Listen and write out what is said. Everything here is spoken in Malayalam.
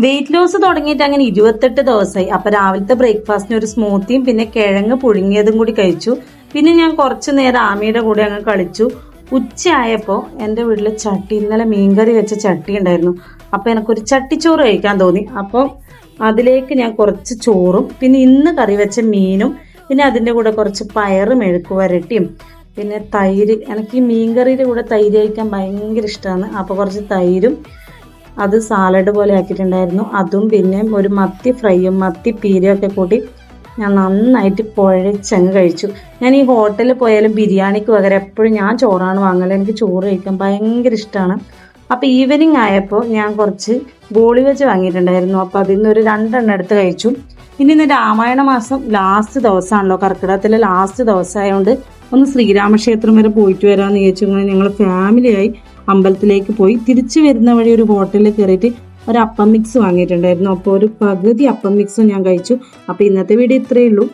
വെയിറ്റ് ലോസ് തുടങ്ങിയിട്ട് അങ്ങനെ 28 ദിവസമായി. അപ്പൊ രാവിലത്തെ ബ്രേക്ക്ഫാസ്റ്റിന് ഒരു സ്മൂത്തിയും പിന്നെ കിഴങ്ങ് പുഴുങ്ങിയതും കൂടി കഴിച്ചു. പിന്നെ ഞാൻ കുറച്ചു നേരം ആമിയുടെ കൂടെ അങ്ങ് കളിച്ചു. ഉച്ചയായപ്പോൾ എൻ്റെ വീട്ടിൽ ഇന്നലെ മീൻകറി വെച്ച ചട്ടി ഉണ്ടായിരുന്നു. അപ്പോൾ എനിക്കൊരു ചട്ടിച്ചോറ് കഴിക്കാൻ തോന്നി. അപ്പോൾ അതിലേക്ക് ഞാൻ കുറച്ച് ചോറും പിന്നെ ഇന്ന് കറി വെച്ച മീനും പിന്നെ അതിൻ്റെ കൂടെ കുറച്ച് പയറ് മെഴുക്ക് വരട്ടിയും പിന്നെ തൈര്. എനിക്ക് ഈ മീൻകറിയുടെ കൂടെ തൈര് കഴിക്കാൻ ഭയങ്കര ഇഷ്ടമാണ്. അപ്പോൾ കുറച്ച് തൈരും അത് സാലഡ് പോലെ ആക്കിയിട്ടുണ്ടായിരുന്നു. അതും പിന്നെ ഒരു മത്തി ഫ്രൈയും മത്തി പീരയും ഒക്കെ കൂട്ടി ഞാൻ നന്നായിട്ട് കുഴച്ചങ്ങ് കഴിച്ചു. ഞാൻ ഈ ഹോട്ടലിൽ പോയാലും ബിരിയാണിക്ക് പകരം എപ്പോഴും ഞാൻ ചോറാണ് വാങ്ങല്. എനിക്ക് ചോറ് കഴിക്കാൻ ഭയങ്കര ഇഷ്ടമാണ്. അപ്പോൾ ഈവനിങ് ആയപ്പോൾ ഞാൻ കുറച്ച് ബോളി വെച്ച് വാങ്ങിയിട്ടുണ്ടായിരുന്നു. അപ്പോൾ അതിൽ നിന്ന് ഒരു 2 എണ്ണം എടുത്ത് കഴിച്ചു. ഇന്ന് രാമായണ മാസം ലാസ്റ്റ് ദിവസമാണല്ലോ, കർക്കിടകത്തിലെ ലാസ്റ്റ് ദിവസമായതുകൊണ്ട് ഒന്ന് ശ്രീരാമക്ഷേത്രം വരെ പോയിട്ട് വരാമെന്ന് ചോദിച്ചു. ഇങ്ങനെ ഞങ്ങൾ ഫാമിലിയായി അമ്പലത്തിലേക്ക് പോയി. തിരിച്ചു വരുന്ന വഴി ഒരു ഹോട്ടലിൽ കയറിയിട്ട് ഒരു അപ്പം മിക്സ് വാങ്ങിയിട്ടുണ്ടായിരുന്നു. അപ്പോൾ ഒരു പകുതി അപ്പം മിക്സും ഞാൻ കഴിച്ചു. അപ്പോൾ ഇന്നത്തെ വീഡിയോ ഇത്രയേ ഉള്ളൂ.